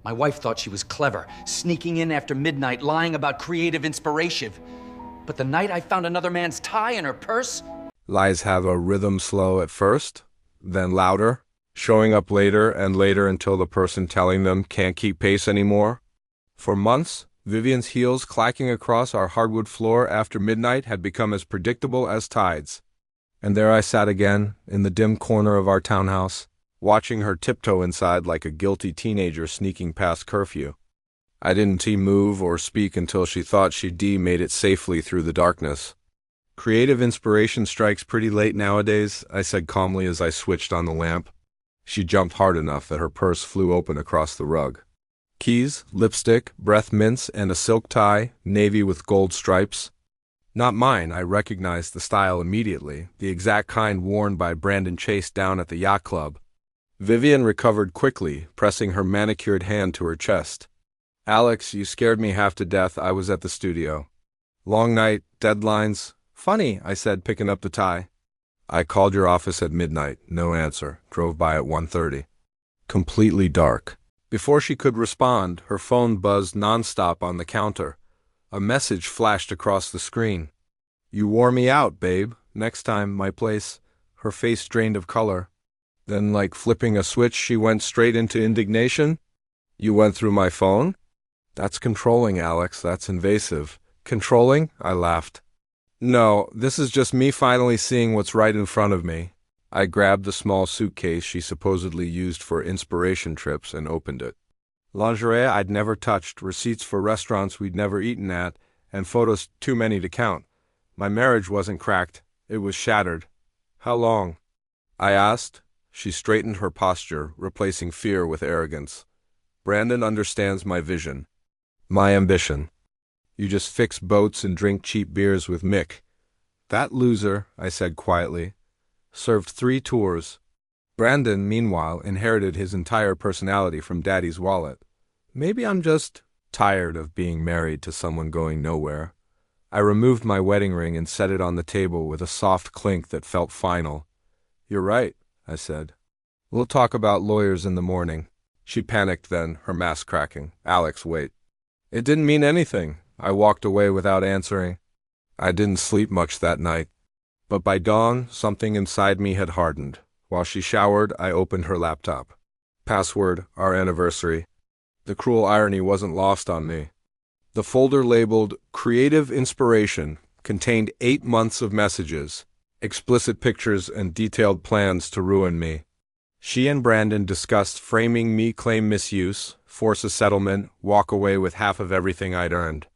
My wife thought she was clever, sneaking in after midnight, lying about creative inspiration. But the night I found another man's tie in her purse... Lies have a rhythm, slow at first, then louder, showing up later and later until the person telling them can't keep pace anymore. For months, Vivian's heels clacking across our hardwood floor after midnight had become as predictable as tides. And there I sat again, in the dim corner of our townhouse, watching her tiptoe inside like a guilty teenager sneaking past curfew. I didn't move or speak until she thought she'd made it safely through the darkness. Creative inspiration strikes pretty late nowadays, I said calmly as I switched on the lamp. She jumped hard enough that her purse flew open across the rug. Keys, lipstick, breath mints, and a silk tie, navy with gold stripes. Not mine, I recognized the style immediately, the exact kind worn by Brandon Chase down at the yacht club. Vivian recovered quickly, pressing her manicured hand to her chest. Alex, you scared me half to death. I was at the studio. Long night, deadlines. Funny, I said, picking up the tie. I called your office at midnight. No answer. Drove by at 1:30. Completely dark. Before she could respond, her phone buzzed nonstop on the counter. A message flashed across the screen. You wore me out, babe. Next time, my place. Her face drained of color. Then, like flipping a switch, she went straight into indignation. You went through my phone? That's controlling, Alex. That's invasive. Controlling? I laughed. No, this is just me finally seeing what's right in front of me. I grabbed the small suitcase she supposedly used for inspiration trips and opened it. Lingerie I'd never touched, receipts for restaurants we'd never eaten at, and photos too many to count. My marriage wasn't cracked. It was shattered. How long? I asked. She straightened her posture, replacing fear with arrogance. Brandon understands my vision. My ambition. You just fix boats and drink cheap beers with Mick. That loser, I said quietly, served 3 tours. Brandon, meanwhile, inherited his entire personality from Daddy's wallet. Maybe I'm just tired of being married to someone going nowhere. I removed my wedding ring and set it on the table with a soft clink that felt final. You're right, I said. We'll talk about lawyers in the morning. She panicked then, her mask cracking. Alex, wait. It didn't mean anything. I walked away without answering. I didn't sleep much that night. But by dawn, something inside me had hardened. While she showered, I opened her laptop. Password, our anniversary. The cruel irony wasn't lost on me. The folder labeled Creative Inspiration contained 8 months of messages, explicit pictures and detailed plans to ruin me. She and Brandon discussed framing me claim misuse, force a settlement, walk away with half of everything I'd earned.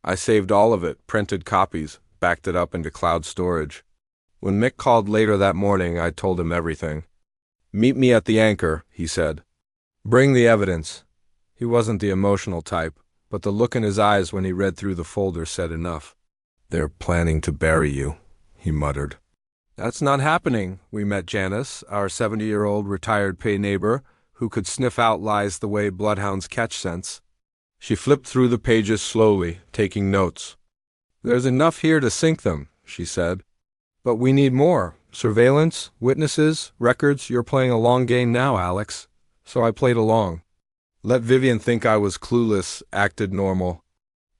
I saved all of it, printed copies, backed it up into cloud storage. When Mick called later that morning, I told him everything. Meet me at the Anchor, he said. Bring the evidence. He wasn't the emotional type, but the look in his eyes when he read through the folder said enough. They're planning to bury you, he muttered. That's not happening. We met Janice, our 70-year-old retired pay neighbor, who could sniff out lies the way bloodhounds catch scents. She flipped through the pages slowly, taking notes. There's enough here to sink them, she said. But we need more. Surveillance, witnesses, records. You're playing a long game now, Alex. So I played along. Let Vivian think I was clueless, acted normal,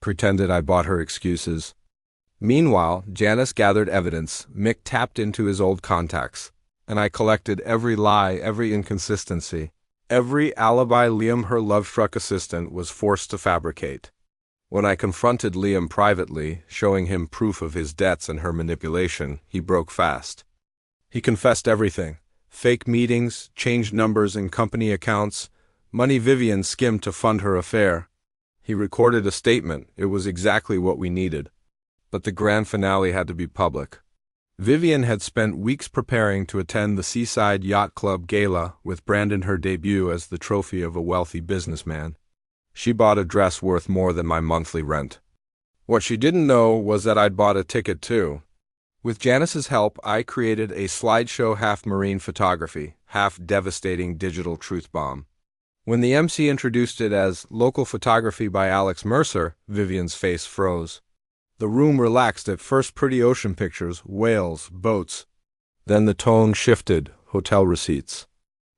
pretended I bought her excuses. Meanwhile, Janice gathered evidence. Mick tapped into his old contacts, and I collected every lie, every inconsistency, every alibi Liam, her love-struck assistant, was forced to fabricate. When I confronted Liam privately, showing him proof of his debts and her manipulation, he broke fast. He confessed everything. Fake meetings, changed numbers in company accounts, money Vivian skimmed to fund her affair. He recorded a statement. It was exactly what we needed. But the grand finale had to be public. Vivian had spent weeks preparing to attend the Seaside Yacht Club gala, with Brandon her debut as the trophy of a wealthy businessman. She bought a dress worth more than my monthly rent. What she didn't know was that I'd bought a ticket too. With Janice's help, I created a slideshow half marine photography, half devastating digital truth bomb. When the MC introduced it as local photography by Alex Mercer, Vivian's face froze. The room relaxed at first pretty ocean pictures, whales, boats. Then the tone shifted, hotel receipts,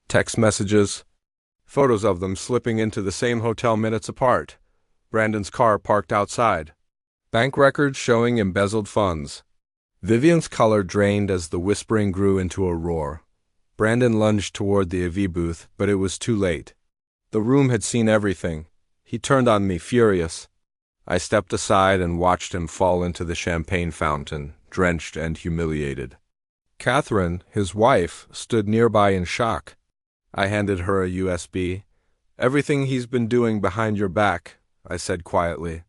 text messages, Photos of them slipping into the same hotel minutes apart. Brandon's car parked outside. Bank records showing embezzled funds. Vivian's color drained as the whispering grew into a roar. Brandon lunged toward the AV booth, but it was too late. The room had seen everything. He turned on me, furious. I stepped aside and watched him fall into the champagne fountain, drenched and humiliated. Catherine, his wife, stood nearby in shock. I handed her a USB. "Everything he's been doing behind your back," I said quietly.